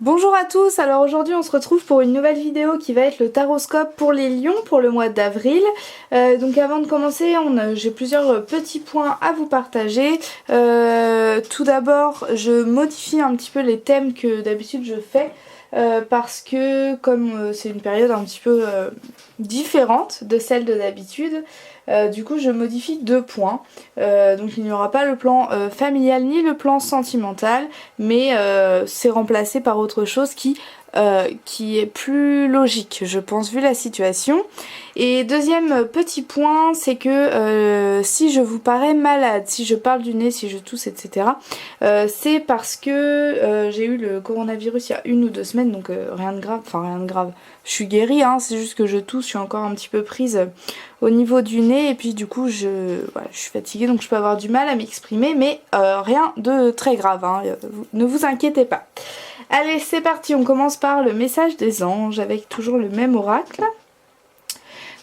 Bonjour à tous, alors aujourd'hui on se retrouve pour une nouvelle vidéo qui va être le taroscope pour les lions pour le mois d'avril. Donc avant de commencer, j'ai plusieurs petits points à vous partager. Tout d'abord, je modifie un petit peu les thèmes que d'habitude je fais. Parce que comme c'est une période un petit peu différente de celle de d'habitude, du coup je modifie 2 points. Donc il n'y aura pas le plan familial ni le plan sentimental, mais c'est remplacé par autre chose qui est plus logique, je pense, vu la situation. Et deuxième petit point, c'est que si je vous parais malade, si je parle du nez, si je tousse, etc., c'est parce que j'ai eu le coronavirus il y a 1 ou 2 semaines, donc rien de grave, enfin rien de grave. Je suis guérie, hein, c'est juste que je tousse, je suis encore un petit peu prise au niveau du nez, et puis du coup voilà, je suis fatiguée, donc je peux avoir du mal à m'exprimer, mais rien de très grave, hein, ne vous inquiétez pas. Allez, c'est parti, on commence par le message des anges avec toujours le même oracle.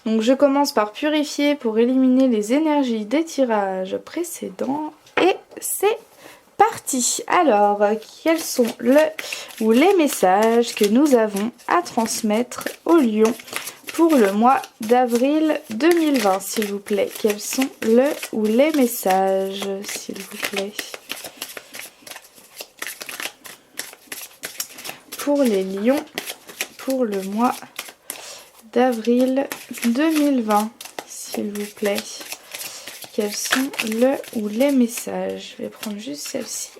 Donc je commence par purifier pour éliminer les énergies des tirages précédents et c'est parti. Alors, quels sont les messages que nous avons à transmettre aux lions pour le mois d'avril 2020, s'il vous plaît? Quels sont les messages, s'il vous plaît? Pour les lions, pour le mois d'avril 2020, s'il vous plaît. Quels sont les messages? Je vais prendre juste celle-ci.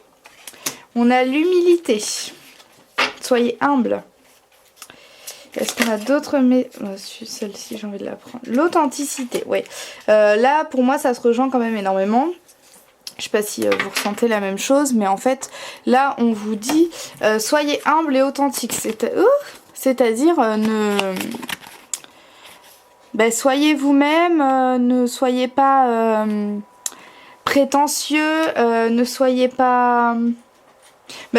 On a l'humilité. Soyez humble. Est-ce qu'on a d'autres celle-ci, j'ai envie de la prendre. L'authenticité, ouais. Là, pour moi, ça se rejoint quand même énormément. Je sais pas si vous ressentez la même chose, mais en fait, là, on vous dit soyez humble et authentique. C'est-à-dire soyez vous-même, ne soyez pas prétentieux, ne soyez pas...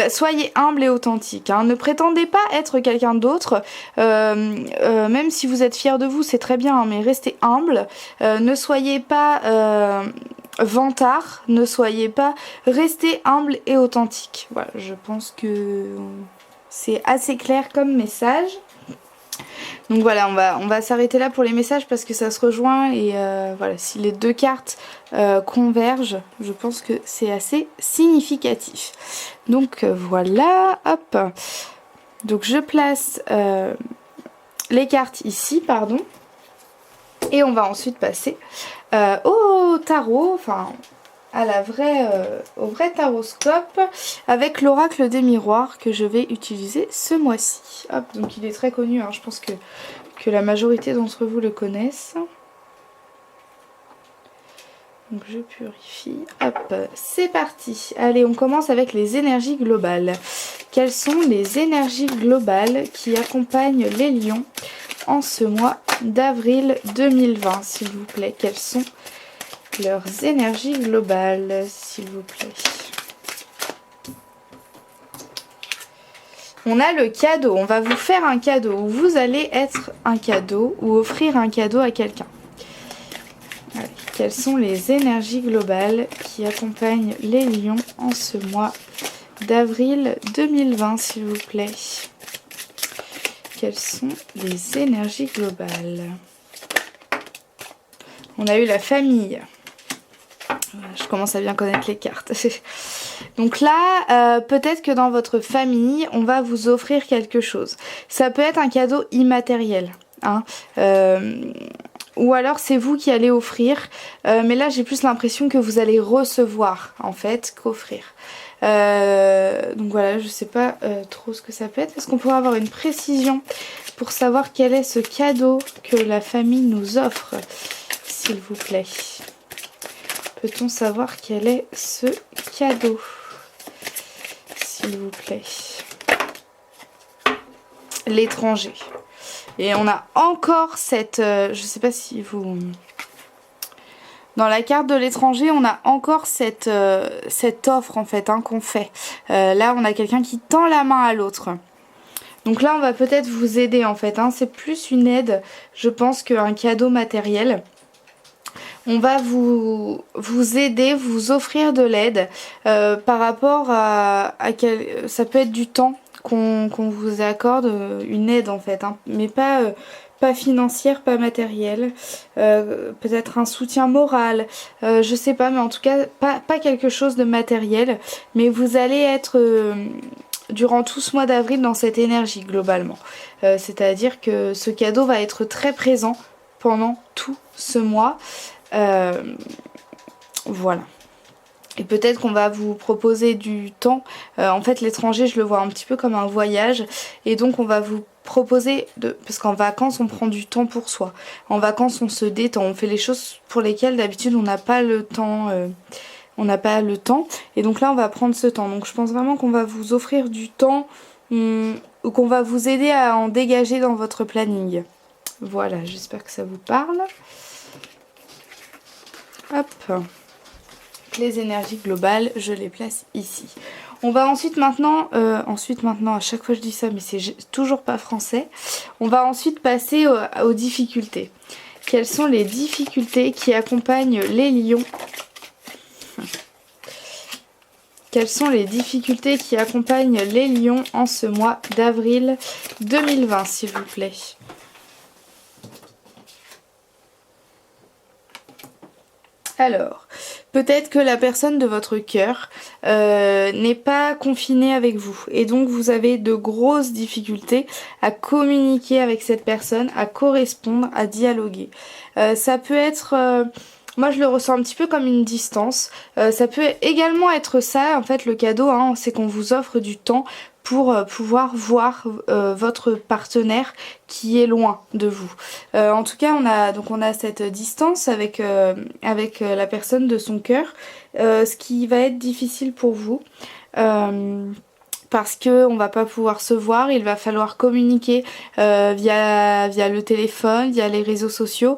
soyez humble et authentique, hein. Ne prétendez pas être quelqu'un d'autre, même si vous êtes fier de vous, c'est très bien, hein, mais restez humble. Ne soyez pas vantard, ne soyez pas... Restez humble et authentique. Voilà, je pense que c'est assez clair comme message. Donc voilà, on va s'arrêter là pour les messages parce que ça se rejoint et voilà, si les deux cartes convergent, je pense que c'est assez significatif. Donc voilà, hop. Donc je place les cartes ici, pardon. Et on va ensuite passer au tarot, enfin au vrai taroscope avec l'oracle des miroirs que je vais utiliser ce mois-ci. Hop, donc il est très connu, hein, je pense que la majorité d'entre vous le connaissent. Donc je purifie. Hop, c'est parti. Allez, on commence avec les énergies globales. Quelles sont les énergies globales qui accompagnent les lions en ce mois d'avril 2020, s'il vous plaît? Quelles sont leurs énergies globales, s'il vous plaît? On a le cadeau. On va vous faire un cadeau. Ou vous allez être un cadeau ou offrir un cadeau à quelqu'un. Quelles sont les énergies globales qui accompagnent les lions en ce mois d'avril 2020, s'il vous plaît? Quelles sont les énergies globales? On a eu la famille. Je commence à bien connaître les cartes. Donc là, peut-être que dans votre famille, on va vous offrir quelque chose. Ça peut être un cadeau immatériel, hein. Ou alors c'est vous qui allez offrir. Mais là, j'ai plus l'impression que vous allez recevoir, en fait, qu'offrir. Donc voilà, je sais pas trop ce que ça peut être. Est-ce qu'on pourrait avoir une précision pour savoir quel est ce cadeau que la famille nous offre, s'il vous plaît? Peut-on savoir quel est ce cadeau, s'il vous plaît? L'étranger. Et on a encore cette... je sais pas si vous... Dans la carte de l'étranger, on a encore cette offre, en fait, hein, qu'on fait. Là, on a quelqu'un qui tend la main à l'autre. Donc là, on va peut-être vous aider, en fait, hein. C'est plus une aide, je pense, qu'un cadeau matériel. On va vous aider, vous offrir de l'aide par rapport ça peut être du temps qu'on vous accorde une aide en fait, hein, mais pas financière, pas matérielle, peut-être un soutien moral, je sais pas, mais en tout cas pas quelque chose de matériel, mais vous allez être durant tout ce mois d'avril dans cette énergie globalement. C'est-à-dire que ce cadeau va être très présent pendant tout ce mois. Voilà. Et peut-être qu'on va vous proposer du temps. En fait, l'étranger, je le vois un petit peu comme un voyage. Et donc, on va vous proposer parce qu'en vacances, on prend du temps pour soi. En vacances, on se détend. On fait les choses pour lesquelles, d'habitude, on n'a pas le temps. On n'a pas le temps. Et donc là, on va prendre ce temps. Donc, je pense vraiment qu'on va vous offrir du temps ou qu'on va vous aider à en dégager dans votre planning. Voilà, j'espère que ça vous parle. Hop. Les énergies globales, je les place ici. On va ensuite maintenant, à chaque fois je dis ça mais c'est toujours pas français, on va ensuite passer aux difficultés. Quelles sont les difficultés qui accompagnent les lions? Quelles sont les difficultés qui accompagnent les lions en ce mois d'avril 2020 s'il vous plaît? Alors, peut-être que la personne de votre cœur n'est pas confinée avec vous et donc vous avez de grosses difficultés à communiquer avec cette personne, à correspondre, à dialoguer. Ça peut être... moi je le ressens un petit peu comme une distance. Ça peut également être ça, en fait le cadeau, hein, c'est qu'on vous offre du temps pour pouvoir voir votre partenaire qui est loin de vous. En tout cas, on a cette distance avec la personne de son cœur, ce qui va être difficile pour vous. Parce qu'on va pas pouvoir se voir, il va falloir communiquer via le téléphone, via les réseaux sociaux,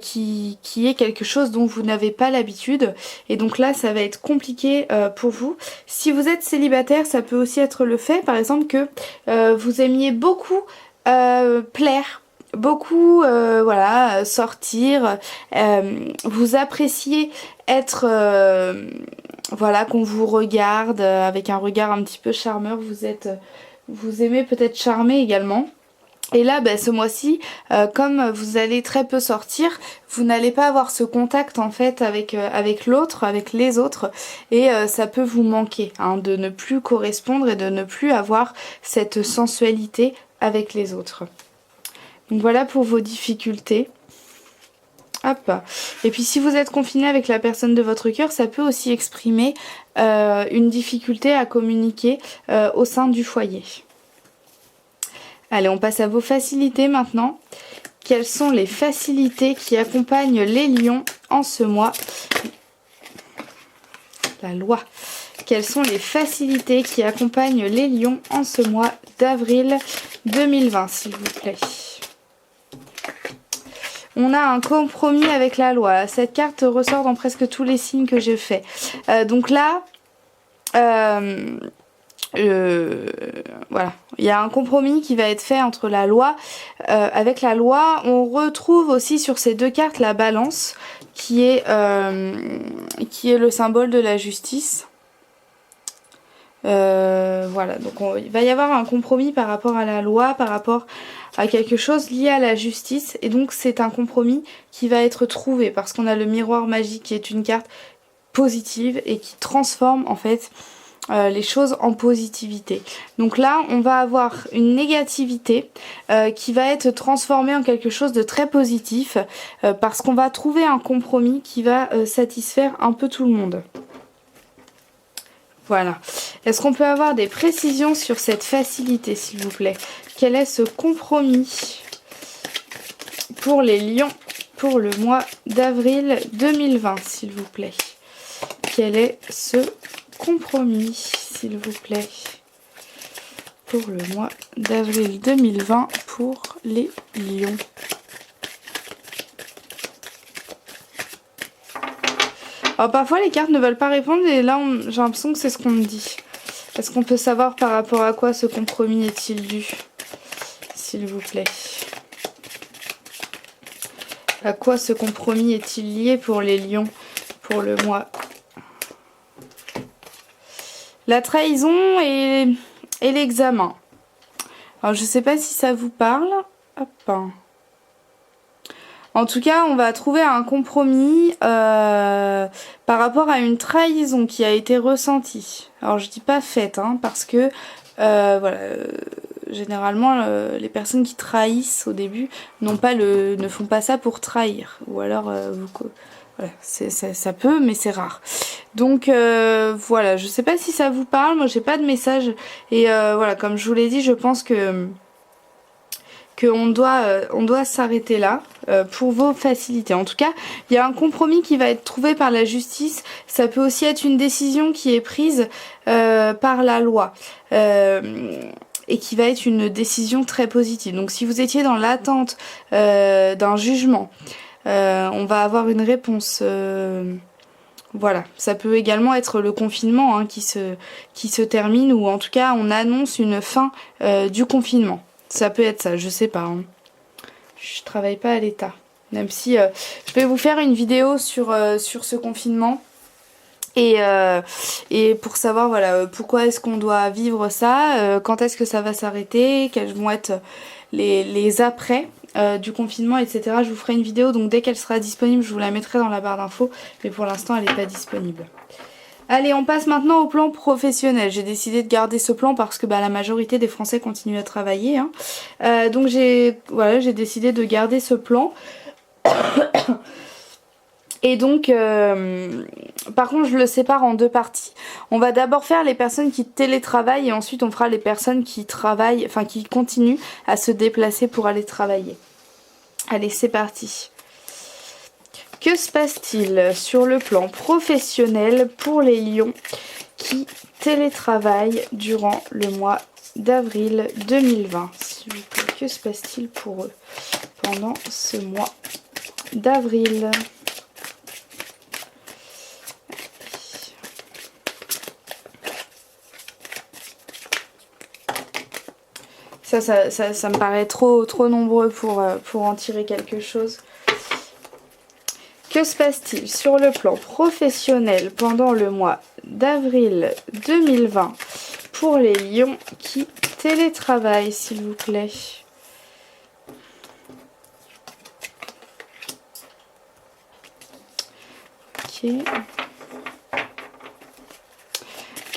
qui est quelque chose dont vous n'avez pas l'habitude. Et donc là, ça va être compliqué pour vous. Si vous êtes célibataire, ça peut aussi être le fait, par exemple, que vous aimiez beaucoup plaire. Beaucoup voilà, sortir, vous appréciez être voilà, qu'on vous regarde avec un regard un petit peu charmeur, vous aimez peut-être charmer également. Et là, ce mois-ci, comme vous allez très peu sortir, vous n'allez pas avoir ce contact en fait avec l'autre, avec les autres, et ça peut vous manquer hein, de ne plus correspondre et de ne plus avoir cette sensualité avec les autres. Donc voilà pour vos difficultés. Hop. Et puis si vous êtes confiné avec la personne de votre cœur, ça peut aussi exprimer une difficulté à communiquer au sein du foyer. Allez, on passe à vos facilités maintenant. Quelles sont les facilités qui accompagnent les lions en ce mois? La loi. Quelles sont les facilités qui accompagnent les lions en ce mois d'avril 2020, s'il vous plaît? On a un compromis avec la loi. Cette carte ressort dans presque tous les signes que j'ai fait. Donc là, voilà, il y a un compromis qui va être fait entre la loi. Avec la loi, on retrouve aussi sur ces deux cartes la balance, qui est le symbole de la justice. Voilà, donc il va y avoir un compromis par rapport à la loi, par rapport à quelque chose lié à la justice, et donc c'est un compromis qui va être trouvé parce qu'on a le miroir magique qui est une carte positive et qui transforme en fait les choses en positivité. Donc là on va avoir une négativité qui va être transformée en quelque chose de très positif parce qu'on va trouver un compromis qui va satisfaire un peu tout le monde. Voilà. Est-ce qu'on peut avoir des précisions sur cette facilité, s'il vous plaît? Quel est ce compromis pour les lions pour le mois d'avril 2020, s'il vous plaît? Quel est ce compromis, s'il vous plaît, pour le mois d'avril 2020 pour les lions? Alors parfois les cartes ne veulent pas répondre et là j'ai l'impression que c'est ce qu'on me dit. Est-ce qu'on peut savoir par rapport à quoi ce compromis est-il dû, s'il vous plaît? À quoi ce compromis est-il lié pour les lions pour le mois? La trahison et l'examen. Alors je sais pas si ça vous parle. Hop. En tout cas, on va trouver un compromis par rapport à une trahison qui a été ressentie. Alors je dis pas faite, hein, parce que voilà, généralement les personnes qui trahissent au début ne font pas ça pour trahir. Ou alors voilà, ça peut, mais c'est rare. Donc voilà, je sais pas si ça vous parle, moi j'ai pas de message. Et voilà, comme je vous l'ai dit, je pense qu'on doit s'arrêter là pour vos facilités. En tout cas, il y a un compromis qui va être trouvé par la justice. Ça peut aussi être une décision qui est prise par la loi. Et qui va être une décision très positive. Donc si vous étiez dans l'attente d'un jugement, on va avoir une réponse. Voilà, ça peut également être le confinement hein, qui se termine, ou en tout cas on annonce une fin du confinement. Ça peut être ça, je sais pas. Hein. Je travaille pas à l'État. Même si je vais vous faire une vidéo sur ce confinement. Et pour savoir voilà pourquoi est-ce qu'on doit vivre ça, quand est-ce que ça va s'arrêter, quels vont être les après du confinement, etc. Je vous ferai une vidéo, donc dès qu'elle sera disponible, je vous la mettrai dans la barre d'infos. Mais pour l'instant, elle n'est pas disponible. Allez, on passe maintenant au plan professionnel. J'ai décidé de garder ce plan parce que la majorité des Français continuent à travailler. Hein. Donc j'ai décidé de garder ce plan. Et donc, par contre, je le sépare en deux parties. On va d'abord faire les personnes qui télétravaillent et ensuite on fera les personnes qui travaillent, enfin qui continuent à se déplacer pour aller travailler. Allez, c'est parti. Que se passe-t-il sur le plan professionnel pour les lions qui télétravaillent durant le mois d'avril 2020 ? S'il vous plaît, que se passe-t-il pour eux pendant ce mois d'avril ? Ça me paraît trop nombreux pour en tirer quelque chose. Que se passe-t-il sur le plan professionnel pendant le mois d'avril 2020 pour les lions qui télétravaillent, s'il vous plaît ? Ok.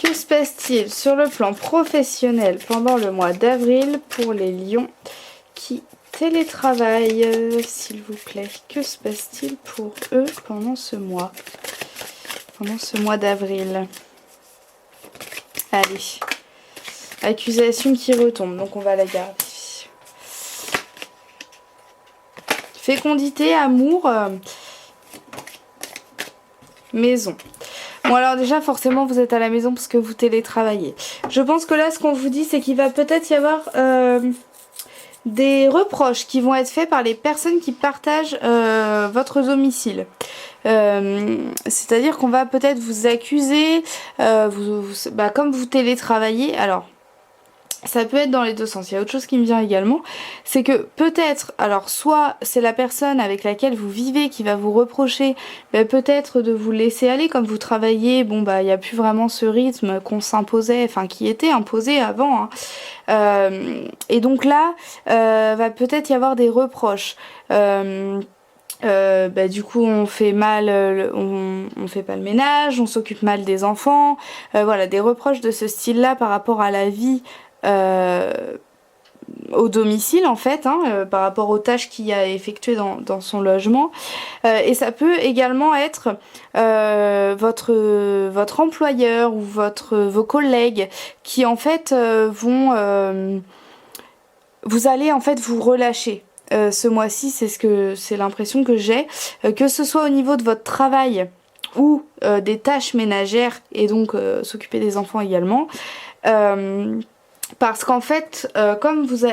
Que se passe-t-il sur le plan professionnel pendant le mois d'avril pour les lions qui télétravaillent, s'il vous plaît? Que se passe-t-il pour eux pendant ce mois d'avril? Allez, accusation qui retombe, donc on va la garder. Fécondité, amour, maison. Bon alors déjà forcément vous êtes à la maison parce que vous télétravaillez. Je pense que là ce qu'on vous dit c'est qu'il va peut-être y avoir des reproches qui vont être faits par les personnes qui partagent votre domicile. C'est-à-dire qu'on va peut-être vous accuser, comme vous télétravaillez, alors ça peut être dans les deux sens. Il y a autre chose qui me vient également, c'est que peut-être, alors soit c'est la personne avec laquelle vous vivez qui va vous reprocher peut-être de vous laisser aller, comme vous travaillez, il n'y a plus vraiment ce rythme qu'on s'imposait, enfin qui était imposé avant. Hein. Et donc là, va peut-être y avoir des reproches. Du coup on fait mal, on fait pas le ménage, on s'occupe mal des enfants, voilà, des reproches de ce style là par rapport à la vie au domicile en fait, par rapport aux tâches qu'il y a effectuées dans son logement. Et ça peut également être votre employeur ou vos collègues qui en fait vous allez en fait vous relâcher. Ce mois-ci, c'est l'impression que j'ai, que ce soit au niveau de votre travail ou des tâches ménagères et donc s'occuper des enfants également. Parce qu'en fait, comme vous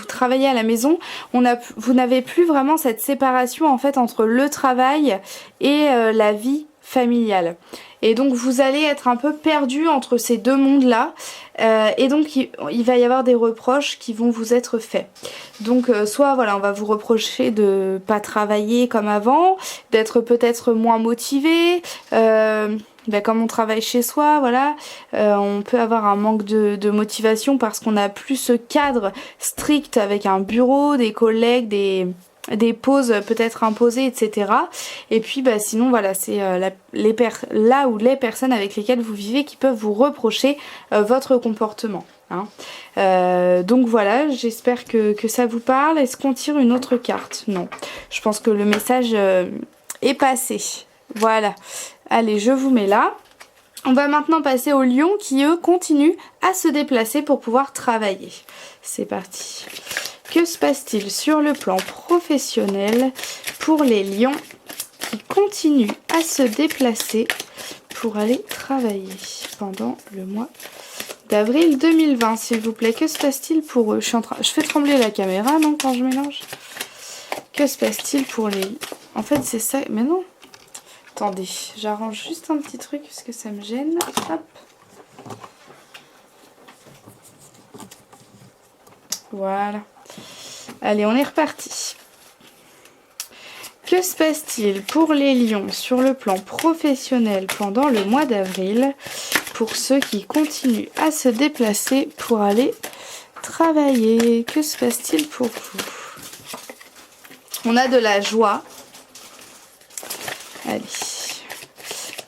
travaillez à la maison, vous n'avez plus vraiment cette séparation en fait entre le travail et la vie familiale. Et donc vous allez être un peu perdu entre ces deux mondes-là. Et donc il va y avoir des reproches qui vont vous être faits. Donc soit voilà, on va vous reprocher de pas travailler comme avant, d'être peut-être moins motivé. ben, comme on travaille chez soi, voilà, on peut avoir un manque de motivation parce qu'on n'a plus ce cadre strict avec un bureau, des collègues, des pauses peut-être imposées, etc. Et puis bah, sinon voilà, c'est là où les personnes avec lesquelles vous vivez qui peuvent vous reprocher votre comportement. Hein. Donc voilà, j'espère que ça vous parle. Est-ce qu'on tire une autre carte? Non, je pense que le message est passé. Voilà. Allez, je vous mets là. On va maintenant passer aux lions qui, eux, continuent à se déplacer pour pouvoir travailler. C'est parti. Que se passe-t-il sur le plan professionnel pour les lions qui continuent à se déplacer pour aller travailler pendant le mois d'avril 2020, s'il vous plaît? Que se passe-t-il pour eux? Je fais trembler la caméra, non, quand je mélange? Que se passe-t-il pour les... En fait, c'est ça... Mais non. Attendez, j'arrange juste un petit truc parce que ça me gêne. Hop. Voilà. Allez, on est reparti. Que se passe-t-il pour les lions sur le plan professionnel pendant le mois d'avril pour ceux qui continuent à se déplacer pour aller travailler? Que se passe-t-il pour vous? On a de la joie. Allez.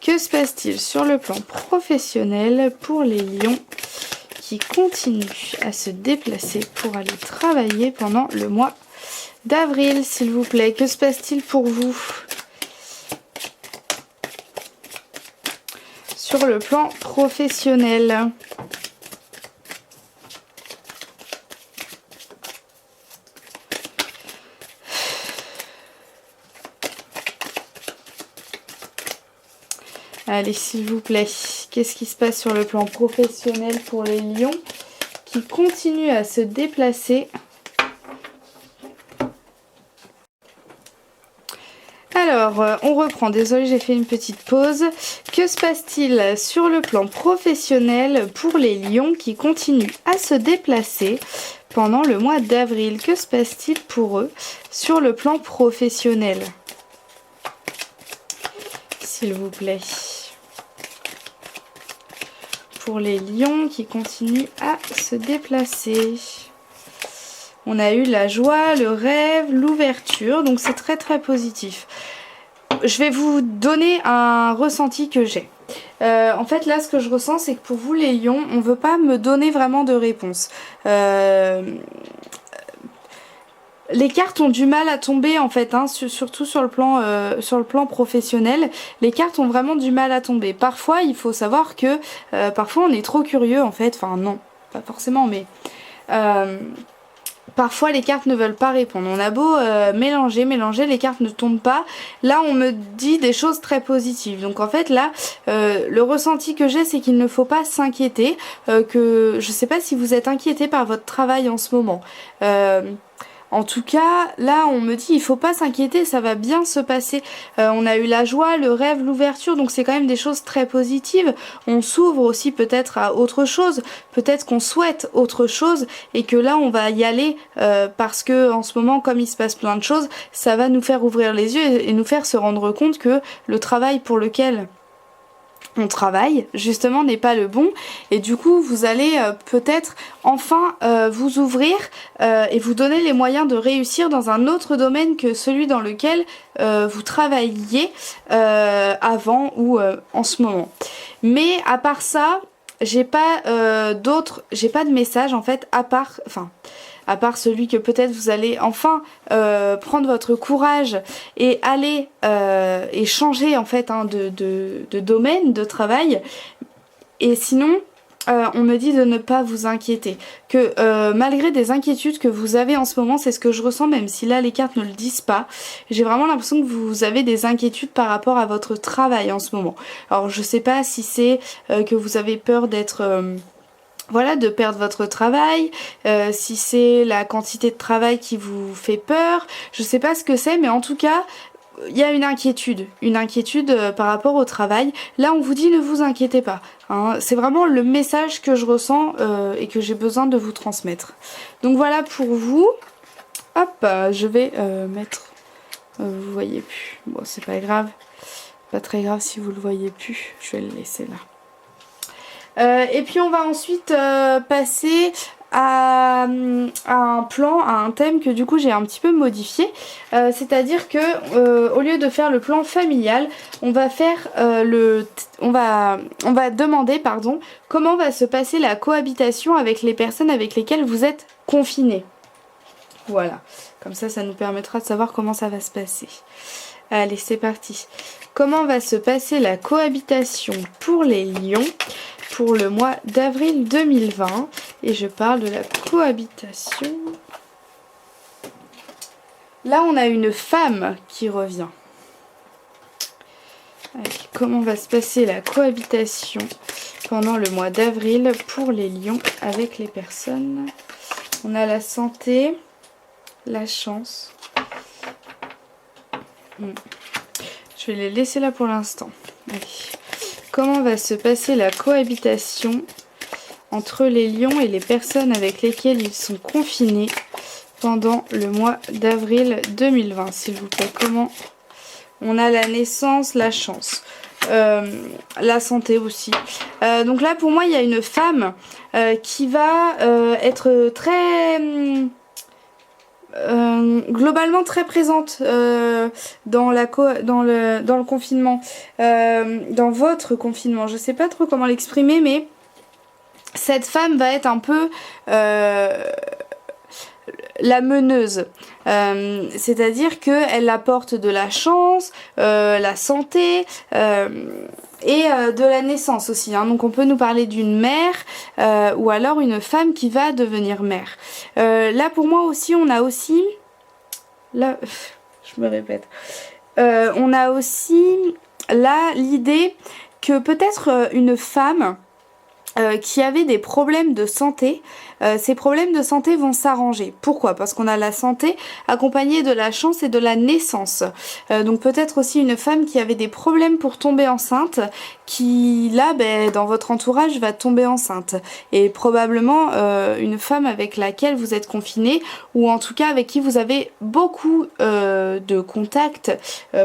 Que se passe-t-il sur le plan professionnel pour les lions qui continuent à se déplacer pour aller travailler pendant le mois d'avril, s'il vous plaît? Que se passe-t-il pour vous sur le plan professionnel? Allez, s'il vous plaît, qu'est-ce qui se passe sur le plan professionnel pour les lions qui continuent à se déplacer? Alors, on reprend. Désolée, j'ai fait une petite pause. Que se passe-t-il sur le plan professionnel pour les lions qui continuent à se déplacer pendant le mois d'avril? Que se passe-t-il pour eux sur le plan professionnel? S'il vous plaît. Pour les lions qui continuent à se déplacer. On a eu la joie, le rêve, l'ouverture, donc c'est très très positif. Je vais vous donner un ressenti que j'ai. En fait là ce que je ressens c'est que pour vous les lions, on ne veut pas me donner vraiment de réponse. Les cartes ont du mal à tomber en fait, hein, surtout sur le plan professionnel. Les cartes ont vraiment du mal à tomber. Parfois, il faut savoir que parfois on est trop curieux en fait. Enfin non, pas forcément, mais parfois les cartes ne veulent pas répondre. On a beau mélanger, les cartes ne tombent pas. Là, on me dit des choses très positives. Donc en fait là, le ressenti que j'ai, c'est qu'il ne faut pas s'inquiéter. Que je sais pas si vous êtes inquiété par votre travail en ce moment. En tout cas, là, on me dit, il faut pas s'inquiéter, ça va bien se passer. On a eu la joie, le rêve, l'ouverture, donc c'est quand même des choses très positives. On s'ouvre aussi peut-être à autre chose, peut-être qu'on souhaite autre chose et que là, on va y aller parce que en ce moment, comme il se passe plein de choses, ça va nous faire ouvrir les yeux et nous faire se rendre compte que le travail pour lequel on travaille justement n'est pas le bon et du coup vous allez peut-être enfin vous ouvrir et vous donner les moyens de réussir dans un autre domaine que celui dans lequel vous travailliez avant ou en ce moment. Mais à part ça, j'ai pas de message en fait à part celui que peut-être vous allez enfin prendre votre courage et aller et changer en fait hein, de domaine de travail. Et sinon, on me dit de ne pas vous inquiéter. Que malgré des inquiétudes que vous avez en ce moment, c'est ce que je ressens même si là les cartes ne le disent pas. J'ai vraiment l'impression que vous avez des inquiétudes par rapport à votre travail en ce moment. Alors je sais pas si c'est que vous avez peur d'être... voilà, de perdre votre travail, si c'est la quantité de travail qui vous fait peur, je sais pas ce que c'est, mais en tout cas, il y a une inquiétude par rapport au travail. Là, on vous dit ne vous inquiétez pas. Hein. C'est vraiment le message que je ressens et que j'ai besoin de vous transmettre. Donc voilà pour vous. Hop, je vais mettre... vous voyez plus. Bon, c'est pas grave. Pas très grave si vous le voyez plus, je vais le laisser là. Et puis on va ensuite passer à un plan, à un thème que du coup j'ai un petit peu modifié. C'est-à-dire que au lieu de faire le plan familial, on va faire on va demander comment va se passer la cohabitation avec les personnes avec lesquelles vous êtes confinés. Voilà, comme ça nous permettra de savoir comment ça va se passer. Allez, c'est parti. Comment va se passer la cohabitation pour les lions pour le mois d'avril 2020? Et je parle de la cohabitation. Là, on a une femme qui revient. Allez, comment va se passer la cohabitation pendant le mois d'avril pour les lions avec les personnes? On a la santé, la chance. Je vais les laisser là pour l'instant. Allez. Comment va se passer la cohabitation entre les lions et les personnes avec lesquelles ils sont confinés pendant le mois d'avril 2020, s'il vous plaît? Comment? On a la naissance, la chance, la santé aussi. Donc là, pour moi, il y a une femme qui va être très... globalement très présente dans le confinement, dans votre confinement. Je sais pas trop comment l'exprimer, mais cette femme va être un peu la meneuse. C'est-à-dire qu'elle apporte de la chance, la santé et de la naissance aussi. Donc on peut nous parler d'une mère ou alors une femme qui va devenir mère. Là pour moi aussi, on a aussi... Là, je me répète. On a aussi là l'idée que peut-être une femme qui avait des problèmes de santé, ces problèmes de santé vont s'arranger. Pourquoi? Parce qu'on a la santé accompagnée de la chance et de la naissance. Donc peut-être aussi une femme qui avait des problèmes pour tomber enceinte, qui là, dans votre entourage va tomber enceinte. Et probablement une femme avec laquelle vous êtes confiné, ou en tout cas avec qui vous avez beaucoup de contacts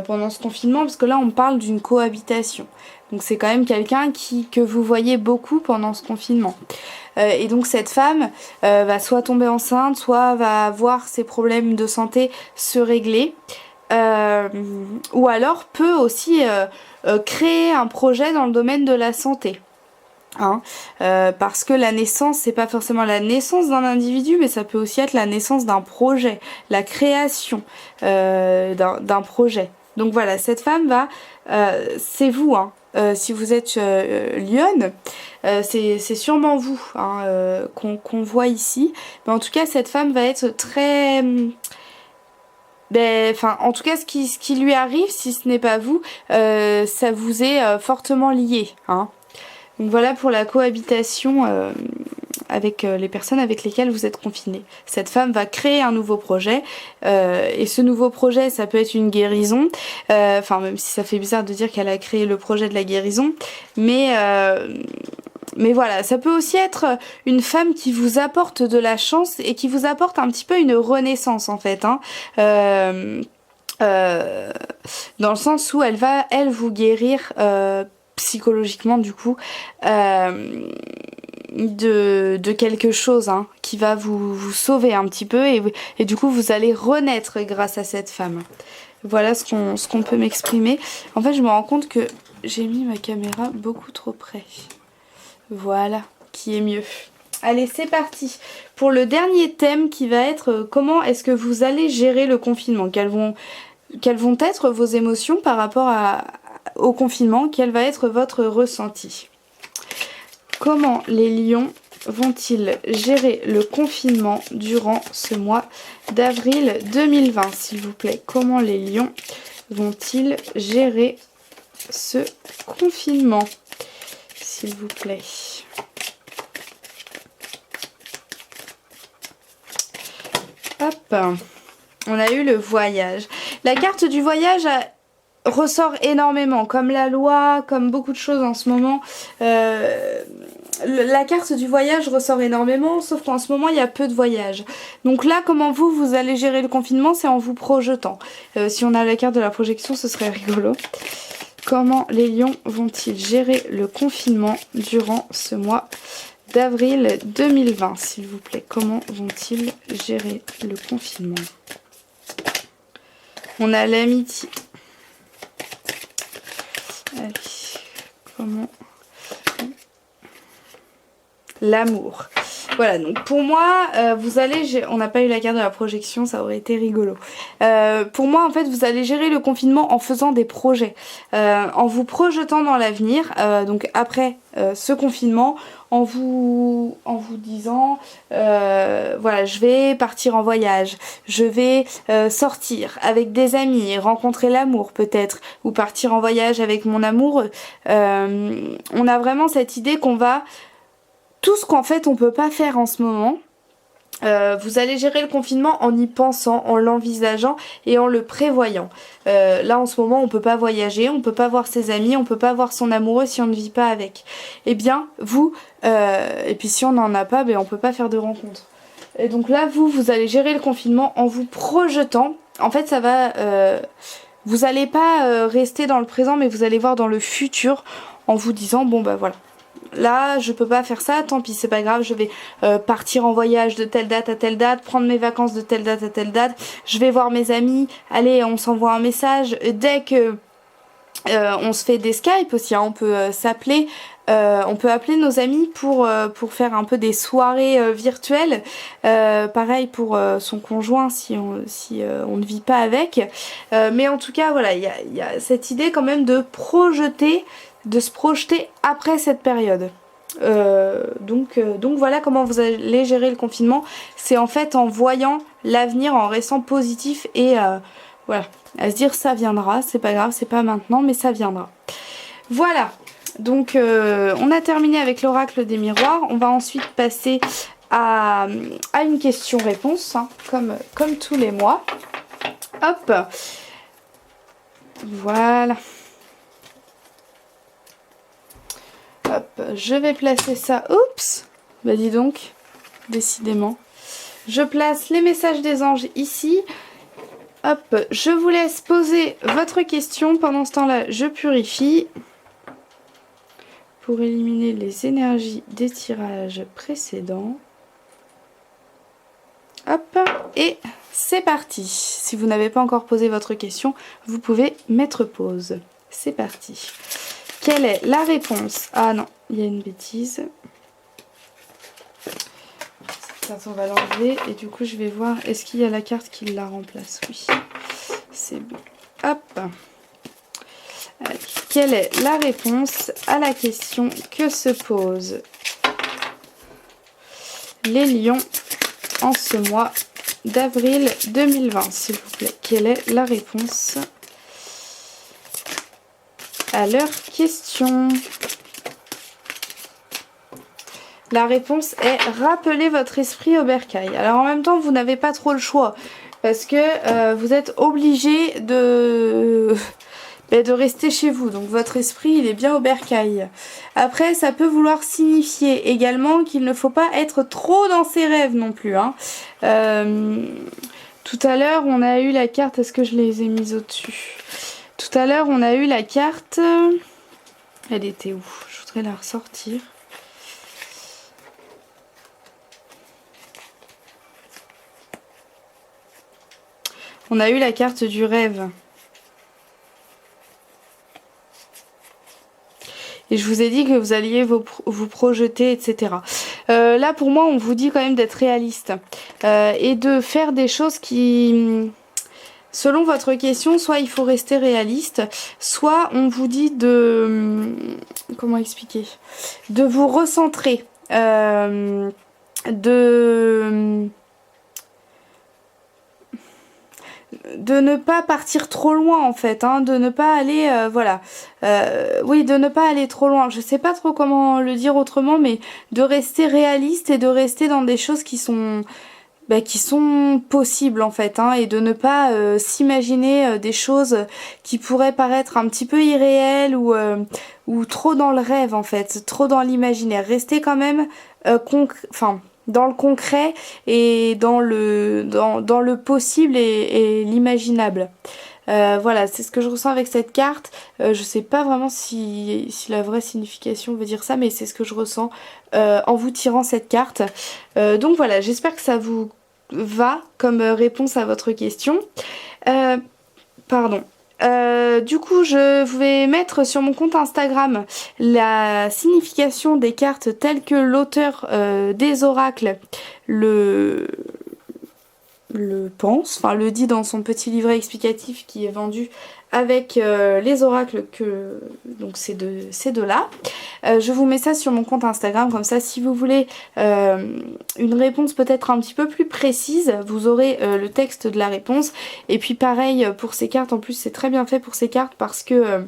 pendant ce confinement, parce que là on parle d'une cohabitation. Donc c'est quand même quelqu'un que vous voyez beaucoup pendant ce confinement. Et donc cette femme va soit tomber enceinte, soit va voir ses problèmes de santé se régler. Ou alors peut aussi créer un projet dans le domaine de la santé. Parce que la naissance, c'est pas forcément la naissance d'un individu, mais ça peut aussi être la naissance d'un projet, la création d'un projet. Donc voilà, cette femme va, c'est vous, si vous êtes lionne, c'est sûrement vous qu'on voit ici. Mais en tout cas, cette femme va être très... en tout cas, ce qui lui arrive, si ce n'est pas vous, ça vous est fortement lié. Donc voilà pour la cohabitation avec les personnes avec lesquelles vous êtes confinés. Cette femme va créer un nouveau projet et ce nouveau projet, ça peut être une guérison, même si ça fait bizarre de dire qu'elle a créé le projet de la guérison, mais voilà, ça peut aussi être une femme qui vous apporte de la chance et qui vous apporte un petit peu une renaissance en fait, dans le sens où elle va, vous guérir psychologiquement du coup de quelque chose qui va vous sauver un petit peu et du coup vous allez renaître grâce à cette femme. Voilà ce qu'on peut m'exprimer. En fait je me rends compte que j'ai mis ma caméra beaucoup trop près. Voilà, qui est mieux. Allez, c'est parti pour le dernier thème qui va être comment est-ce que vous allez gérer le confinement, quelles vont être vos émotions par rapport au confinement, quel va être votre ressenti. Comment les lions vont-ils gérer le confinement durant ce mois d'avril 2020, s'il vous plaît? Comment les lions vont-ils gérer ce confinement, s'il vous plaît? Hop, on a eu le voyage. La carte du voyage ressort énormément, comme la loi, comme beaucoup de choses en ce moment. La carte du voyage ressort énormément, sauf qu'en ce moment il y a peu de voyages. Donc là, comment vous allez gérer le confinement, c'est en vous projetant. Si on a la carte de la projection, ce serait rigolo. comment les lions vont-ils gérer le confinement durant ce mois d'avril 2020, s'il vous plaît? Comment vont-ils gérer le confinement? On a l'amitié. Allez, comment? L'amour. Voilà, donc pour moi, vous allez... On n'a pas eu la carte de la projection, ça aurait été rigolo. Pour moi, en fait, vous allez gérer le confinement en faisant des projets. En vous projetant dans l'avenir, donc après ce confinement, en vous disant, voilà, je vais partir en voyage, je vais sortir avec des amis, rencontrer l'amour peut-être, ou partir en voyage avec mon amour. On a vraiment cette idée qu'on va... Tout ce qu'en fait on peut pas faire en ce moment, vous allez gérer le confinement en y pensant, en l'envisageant et en le prévoyant. Là en ce moment on peut pas voyager, on peut pas voir ses amis, on peut pas voir son amoureux si on ne vit pas avec. Eh bien vous, et puis si on n'en a pas, ben on peut pas faire de rencontres. Et donc là vous allez gérer le confinement en vous projetant. En fait ça va... vous allez pas rester dans le présent mais vous allez voir dans le futur en vous disant bon bah voilà. Là je peux pas faire ça, tant pis c'est pas grave, je vais partir en voyage de telle date à telle date, prendre mes vacances de telle date à telle date, je vais voir mes amis, allez on s'envoie un message, dès que on se fait des Skype aussi, hein, on peut s'appeler, on peut appeler nos amis pour faire un peu des soirées virtuelles, pareil pour son conjoint si on ne vit pas avec, mais en tout cas voilà, il y a cette idée quand même de se projeter après cette période. Donc voilà comment vous allez gérer le confinement. C'est en fait en voyant l'avenir, en restant positif et voilà, à se dire ça viendra, c'est pas grave, c'est pas maintenant mais ça viendra. Voilà, donc on a terminé avec l'oracle des miroirs. On va ensuite passer à une question-réponse, hein, comme tous les mois. Hop, voilà. Hop, je vais placer ça. Oups, bah dis donc, décidément. Je place les messages des anges ici. Hop, je vous laisse poser votre question. Pendant ce temps-là, je purifie pour éliminer les énergies des tirages précédents. Hop, et c'est parti. Si vous n'avez pas encore posé votre question, vous pouvez mettre pause. C'est parti. Quelle est la réponse? Ah non, il y a une bêtise. Ça, on va l'enlever et du coup je vais voir, est-ce qu'il y a la carte qui la remplace? Oui, c'est bon. Hop. Allez. Quelle est la réponse à la question que se posent les lions en ce mois d'avril 2020, s'il vous plaît? Quelle est la réponse à leur question? La réponse est rappeler votre esprit au bercail. Alors en même temps, vous n'avez pas trop le choix parce que vous êtes obligé de rester chez vous. Donc votre esprit, il est bien au bercail. Après, ça peut vouloir signifier également qu'il ne faut pas être trop dans ses rêves non plus, hein. Tout à l'heure, on a eu la carte, est-ce que je les ai mises au-dessus? Tout à l'heure, on a eu la carte... Elle était où? Je voudrais la ressortir. On a eu la carte du rêve. Et je vous ai dit que vous alliez vous projeter, etc. Là, pour moi, on vous dit quand même d'être réaliste. Et de faire des choses qui... Selon votre question, soit il faut rester réaliste, soit on vous dit de... Comment expliquer? De vous recentrer. De ne pas partir trop loin en fait, hein, de ne pas aller, voilà, oui, de ne pas aller trop loin, je sais pas trop comment le dire autrement, mais de rester réaliste et de rester dans des choses qui sont possibles en fait, hein, et de ne pas s'imaginer des choses qui pourraient paraître un petit peu irréelles ou trop dans le rêve en fait, trop dans l'imaginaire, rester quand même dans le concret et dans le possible et l'imaginable. Voilà, c'est ce que je ressens avec cette carte. Je sais pas vraiment si la vraie signification veut dire ça, mais c'est ce que je ressens en vous tirant cette carte. Donc voilà, j'espère que ça vous va comme réponse à votre question. Euh, Pardon. Du coup, je vais mettre sur mon compte Instagram la signification des cartes telles que l'auteur des oracles le, le pense, enfin le dit dans son petit livret explicatif qui est vendu avec les oracles que donc ces deux-là. Je vous mets ça sur mon compte Instagram, comme ça si vous voulez une réponse peut-être un petit peu plus précise, vous aurez le texte de la réponse. Et puis pareil pour ces cartes, en plus c'est très bien fait pour ces cartes parce que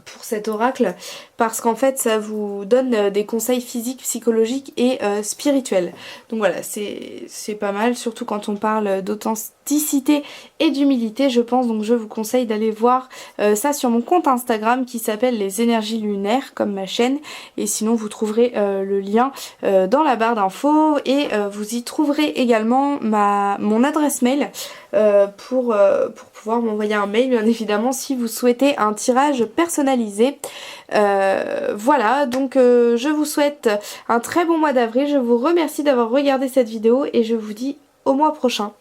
pour cet oracle, parce qu'en fait ça vous donne des conseils physiques, psychologiques et spirituels. Donc voilà, c'est pas mal, surtout quand on parle d'authenticité et d'humilité, je pense. Donc je vous conseille d'aller voir ça sur mon compte Instagram qui s'appelle Les Énergies Lunaires, comme ma chaîne. Et sinon vous trouverez le lien dans la barre d'infos et vous y trouverez également mon adresse mail pour pouvoir m'envoyer un mail, bien évidemment, si vous souhaitez un tirage personnalisé. Voilà, donc je vous souhaite un très bon mois d'avril. Je vous remercie d'avoir regardé cette vidéo et je vous dis au mois prochain.